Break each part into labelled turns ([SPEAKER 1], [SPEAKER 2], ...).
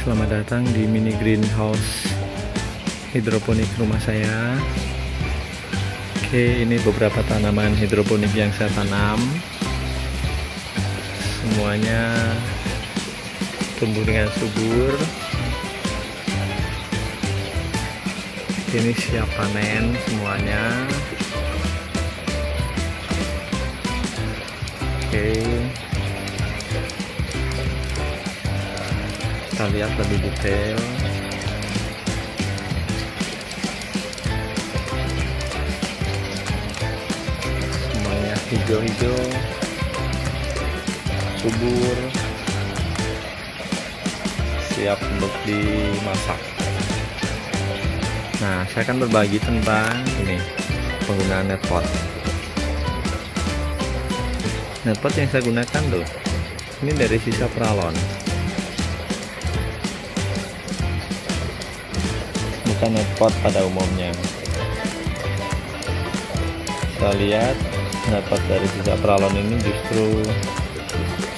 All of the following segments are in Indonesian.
[SPEAKER 1] selamat datang di mini greenhouse hidroponik rumah saya. Oke, ini beberapa tanaman hidroponik yang saya tanam. Semuanya tumbuh dengan subur. Ini siap panen semuanya. Oke, kita lihat lebih detail. Semuanya hijau-hijau, subur, siap untuk dimasak. Nah, saya akan berbagi tentang ini, penggunaan netpot. Netpot yang saya gunakan tuh, ini dari sisa pralon. Bukan netpot pada umumnya. Kita lihat netpot dari sisa pralon ini justru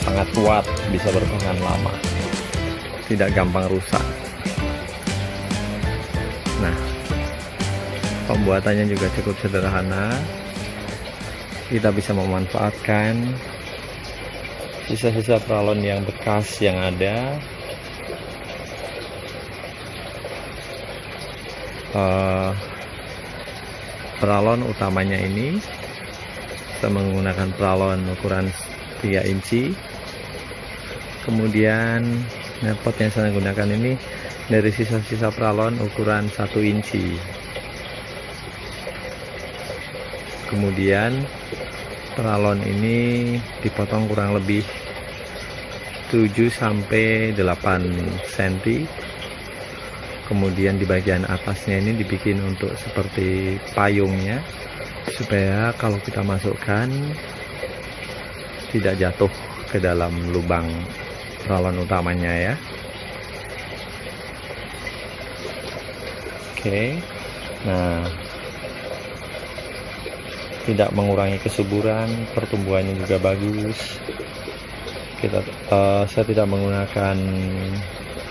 [SPEAKER 1] sangat kuat, bisa bertahan lama, tidak gampang rusak. Nah, pembuatannya juga cukup sederhana. Kita bisa memanfaatkan sisa-sisa pralon yang bekas yang ada. Pralon utamanya ini kita menggunakan pralon ukuran 3 inci. Kemudian netpot yang saya gunakan ini dari sisa-sisa pralon ukuran 1 inci. Kemudian pralon ini dipotong kurang lebih 7-8 cm. Kemudian di bagian atasnya ini dibikin untuk seperti payungnya, supaya kalau kita masukkan tidak jatuh ke dalam lubang pralon utamanya ya. Oke, nah, tidak mengurangi kesuburan, pertumbuhannya juga bagus. Saya tidak menggunakan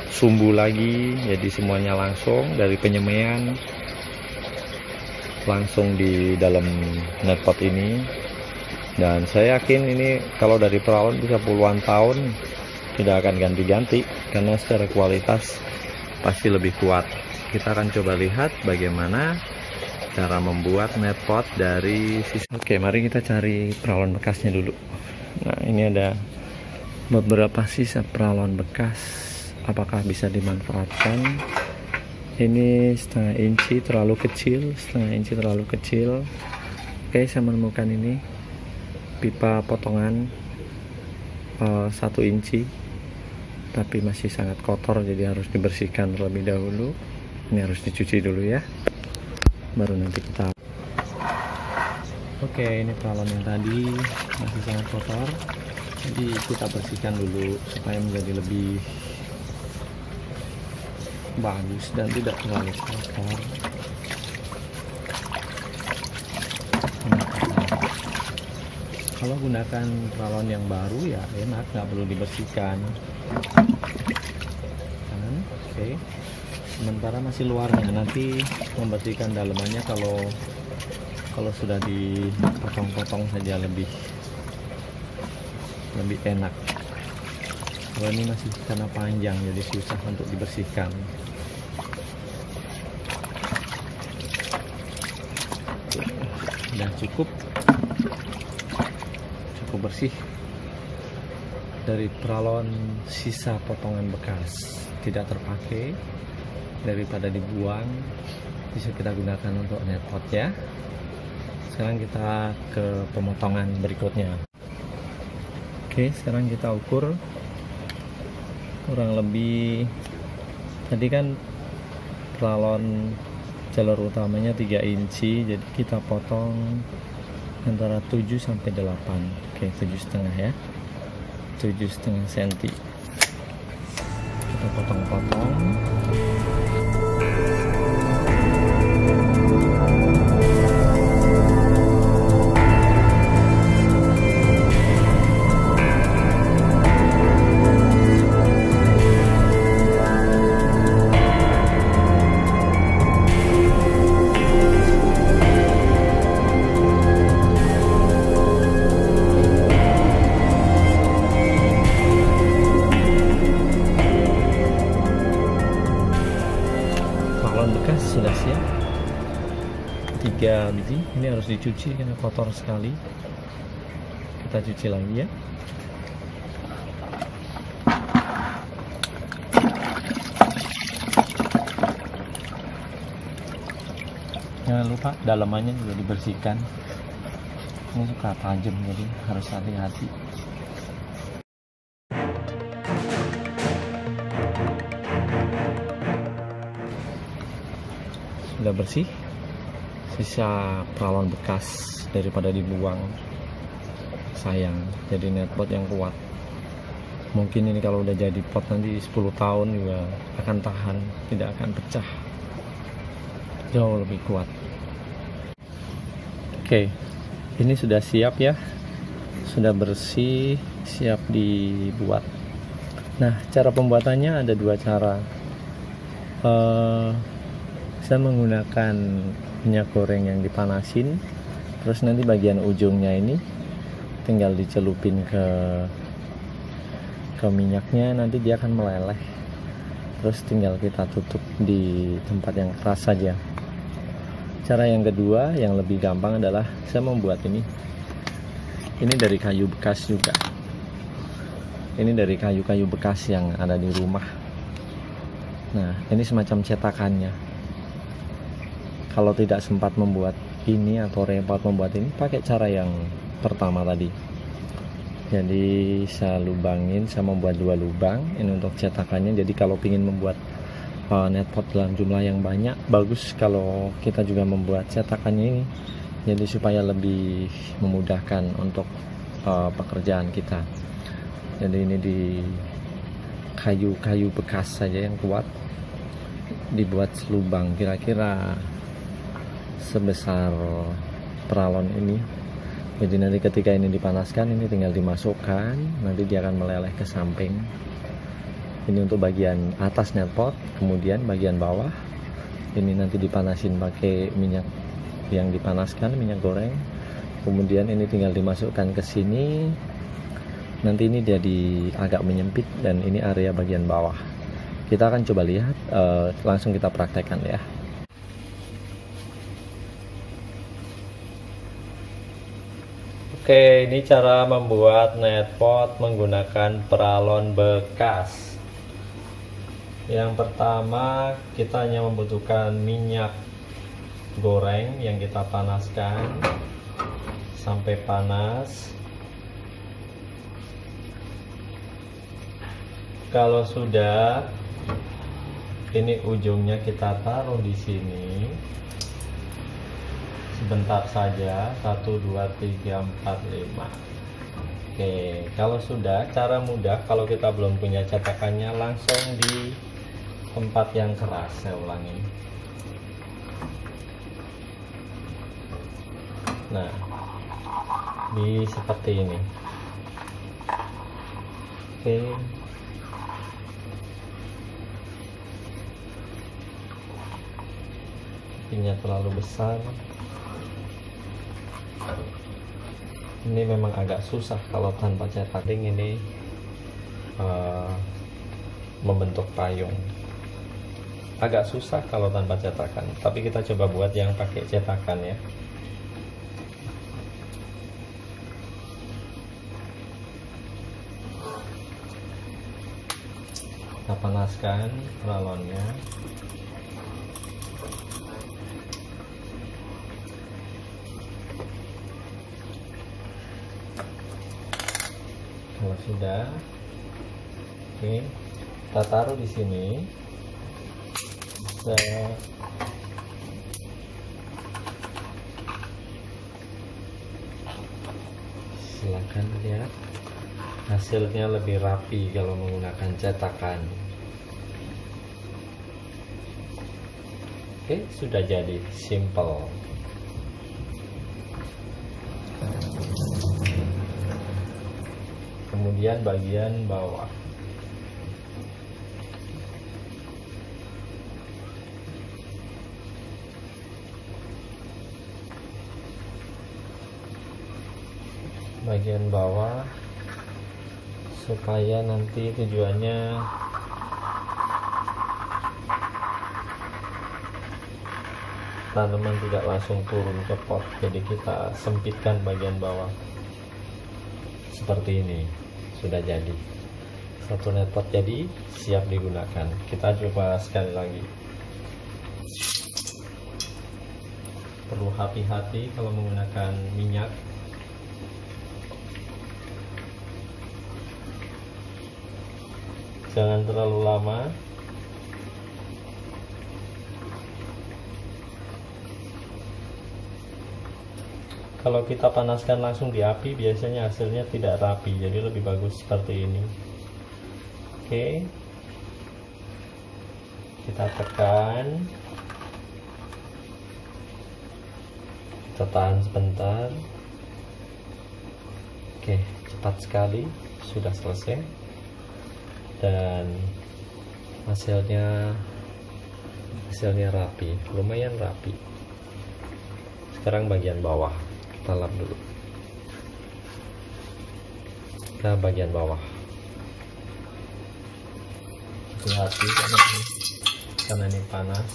[SPEAKER 1] sumbu lagi, jadi semuanya langsung dari penyemaian langsung di dalam netpot ini. Dan saya yakin ini kalau dari pralon bisa puluhan tahun tidak akan ganti-ganti, karena secara kualitas pasti lebih kuat. Kita akan coba lihat bagaimana cara membuat netpot dari sisa. Oke, mari kita cari pralon bekasnya dulu. Nah, ini ada beberapa sisa pralon bekas. Apakah bisa dimanfaatkan? Ini setengah inci terlalu kecil, setengah inci terlalu kecil. Oke, saya menemukan ini pipa potongan 1 inci, tapi masih sangat kotor, jadi harus dibersihkan terlebih dahulu. Ini harus dicuci dulu ya, baru nanti kita. Oke, ini pralon yang tadi masih sangat kotor, jadi kita bersihkan dulu supaya menjadi lebih bagus dan tidak terlalu kotor. Kalau gunakan pralon yang baru ya enak, nggak perlu dibersihkan. Oke, sementara masih luarnya, nanti membersihkan dalamannya kalau sudah dipotong-potong saja lebih enak. Kalau ini masih karena panjang jadi susah untuk dibersihkan. Dan cukup bersih dari pralon sisa potongan bekas, tidak terpakai, daripada dibuang bisa kita gunakan untuk netpot ya. Sekarang kita ke pemotongan berikutnya. Oke, sekarang kita ukur kurang lebih, tadi kan pralon jalur utamanya 3 inci, jadi kita potong antara 7-8. Oke, 7,5 ya, 7,5 cm kita potong-potong. dicuci karena kotor sekali. Kita cuci lagi ya. Jangan lupa dalamannya juga dibersihkan. Ini suka tajam, jadi harus hati-hati. Sudah bersih. Sisa peralon bekas daripada dibuang. Sayang, jadi netpot yang kuat. Mungkin ini kalau udah jadi pot nanti 10 tahun juga akan tahan, tidak akan pecah. Jauh lebih kuat. Oke, ini sudah siap ya, sudah bersih, siap dibuat. Nah, cara pembuatannya ada dua cara. Saya menggunakan minyak goreng yang dipanasin, terus nanti bagian ujungnya ini tinggal dicelupin ke minyaknya, nanti dia akan meleleh. Terus tinggal kita tutup di tempat yang keras saja. Cara yang kedua yang lebih gampang adalah saya membuat ini dari kayu bekas juga. Ini dari kayu-kayu bekas yang ada di rumah. Nah, ini semacam cetakannya. Kalau tidak sempat membuat ini atau repot membuat ini, pakai cara yang pertama tadi. Jadi saya lubangin, saya membuat 2 lubang. Ini untuk cetakannya. Jadi kalau ingin membuat netpot dalam jumlah yang banyak, bagus kalau kita juga membuat cetakannya ini, jadi supaya lebih memudahkan untuk pekerjaan kita. Jadi ini di kayu-kayu bekas saja yang kuat, dibuat lubang kira-kira sebesar peralon ini. Jadi nanti ketika ini dipanaskan, ini tinggal dimasukkan, nanti dia akan meleleh ke samping. Ini untuk bagian atas netpot, kemudian bagian bawah ini nanti dipanasin pakai minyak yang dipanaskan, minyak goreng. Kemudian ini tinggal dimasukkan ke sini. Nanti ini jadi agak menyempit dan ini area bagian bawah. Kita akan coba lihat, langsung kita praktekkan ya. Oke, ini cara membuat netpot menggunakan peralon bekas. Yang pertama, kita hanya membutuhkan minyak goreng yang kita panaskan sampai panas. Kalau sudah, ini ujungnya kita taruh di sini. Sebentar saja, 1, 2, 3, 4, 5. Oke, kalau sudah, cara mudah kalau kita belum punya cetakannya, langsung di tempat yang keras. Saya ulangi. Nah, di seperti ini. Oke. Apinya terlalu besar. Ini memang agak susah kalau tanpa cetakan. Ini membentuk payung. Agak susah kalau tanpa cetakan, tapi kita coba buat yang pakai cetakan ya. Kita panaskan peralonnya. Kalau sudah, oke, kita taruh di sini. Silakan lihat, hasilnya lebih rapi kalau menggunakan cetakan. Oke, sudah jadi, simple. Kemudian bagian bawah. Bagian bawah supaya nanti tujuannya tanaman tidak langsung turun ke pot, jadi kita sempitkan bagian bawah seperti ini. Sudah jadi satu net pot, jadi siap digunakan. Kita coba sekali lagi. Perlu hati-hati kalau menggunakan minyak. Jangan terlalu lama. Kalau kita panaskan langsung di api, biasanya hasilnya tidak rapi, jadi lebih bagus seperti ini. Oke, kita tekan, kita tahan sebentar. Oke, cepat sekali, sudah selesai, dan hasilnya rapi, lumayan rapi. Sekarang bagian bawah kita lap dulu. Nah, bagian bawah hati-hati karena ini panas.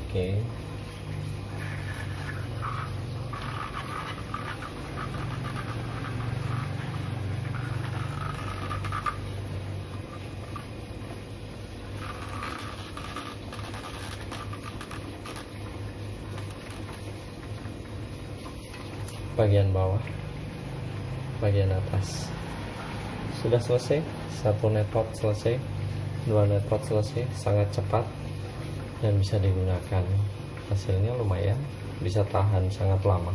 [SPEAKER 1] Oke, bagian bawah, bagian atas sudah selesai. Satu net pot selesai, dua net pot selesai, sangat cepat dan bisa digunakan. Hasilnya lumayan, bisa tahan sangat lama.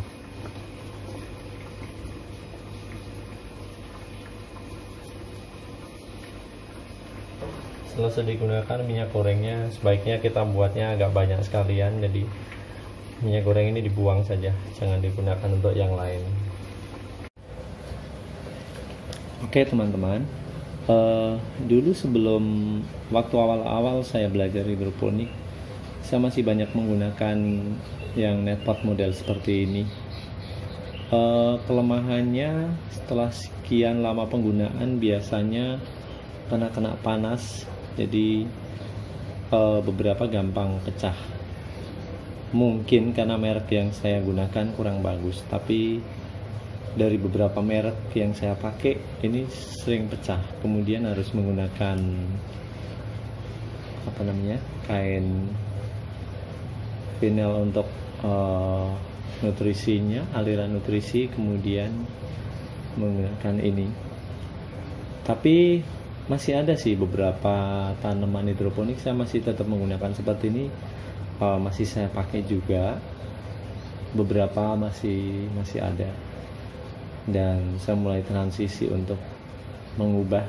[SPEAKER 1] Selesai digunakan, minyak gorengnya sebaiknya kita buatnya agak banyak sekalian, jadi minyak goreng ini dibuang saja, jangan digunakan untuk yang lain. Oke teman-teman, dulu sebelum waktu awal-awal saya belajar hidroponik, saya masih banyak menggunakan yang net pot model seperti ini. Kelemahannya setelah sekian lama penggunaan biasanya kena panas, jadi beberapa gampang pecah. Mungkin karena merek yang saya gunakan kurang bagus, tapi dari beberapa merek yang saya pakai ini sering pecah. Kemudian harus menggunakan kain vinyl untuk nutrisinya, aliran nutrisi, kemudian menggunakan ini. Tapi masih ada sih beberapa tanaman hidroponik saya masih tetap menggunakan seperti ini, masih saya pakai juga. Beberapa masih ada, dan saya mulai transisi untuk mengubah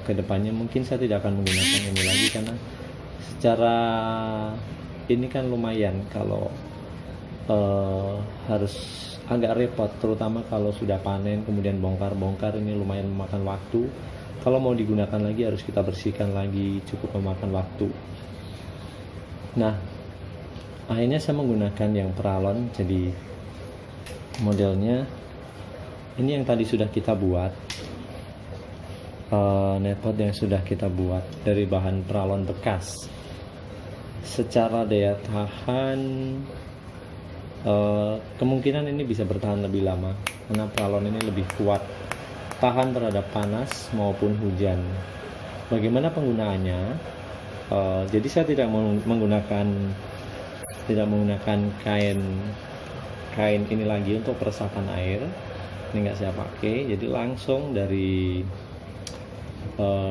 [SPEAKER 1] kedepannya. Mungkin saya tidak akan menggunakan ini lagi karena secara ini kan lumayan kalau harus agak repot, terutama kalau sudah panen kemudian bongkar ini lumayan memakan waktu. Kalau mau digunakan lagi harus kita bersihkan lagi, cukup memakan waktu. Nah, akhirnya saya menggunakan yang peralon. Jadi modelnya ini yang tadi sudah kita buat, net pot yang sudah kita buat dari bahan peralon bekas. Secara daya tahan kemungkinan ini bisa bertahan lebih lama karena peralon ini lebih kuat, tahan terhadap panas maupun hujan. Bagaimana penggunaannya? Jadi saya tidak menggunakan kain ini lagi untuk peresapan air. Ini nggak saya pakai, jadi langsung dari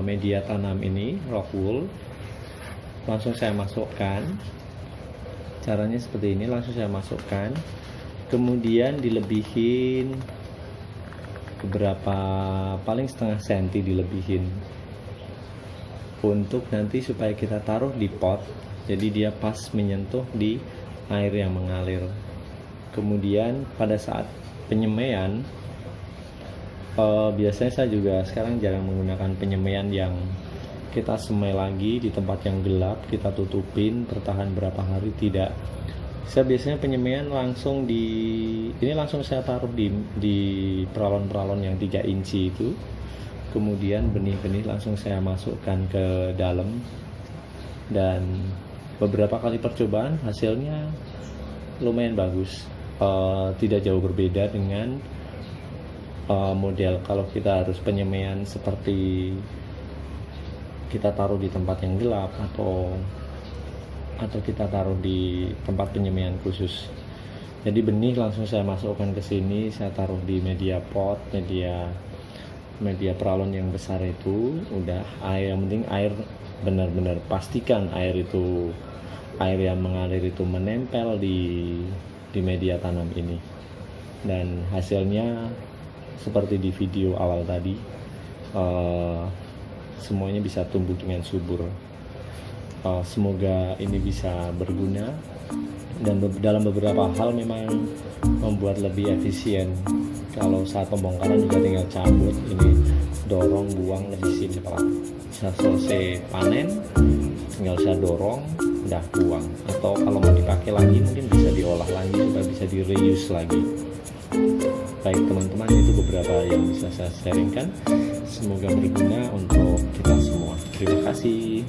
[SPEAKER 1] media tanam ini, rock wool, langsung saya masukkan. Caranya seperti ini, langsung saya masukkan, kemudian dilebihin beberapa, paling setengah senti dilebihin, untuk nanti supaya kita taruh di pot, jadi dia pas menyentuh di air yang mengalir. Kemudian pada saat penyemaian, biasanya saya juga sekarang jarang menggunakan penyemaian yang kita semai lagi di tempat yang gelap, kita tutupin bertahan berapa hari, tidak. Saya biasanya penyemaian langsung langsung saya taruh di peralon-peralon yang 3 inci itu. Kemudian benih-benih langsung saya masukkan ke dalam, dan beberapa kali percobaan hasilnya lumayan bagus, tidak jauh berbeda dengan model kalau kita harus penyemaian seperti kita taruh di tempat yang gelap atau kita taruh di tempat penyemaian khusus. Jadi benih langsung saya masukkan ke sini, saya taruh di media pot, media peralon yang besar itu. Udah air, yang penting air benar-benar pastikan air yang mengalir itu menempel di media tanam ini. Dan hasilnya seperti di video awal tadi, semuanya bisa tumbuh dengan subur. Semoga ini bisa berguna, dan dalam beberapa hal memang membuat lebih efisien. Kalau saat pembongkaran juga tinggal cabut, ini dorong buang lebih cepat. Bisa selesai panen tinggal saya dorong, udah buang. Atau kalau mau dipakai lagi mungkin bisa diolah lagi supaya bisa di reuse lagi. Baik teman-teman, itu beberapa yang bisa saya sharingkan. Semoga berguna untuk kita semua. Terima kasih.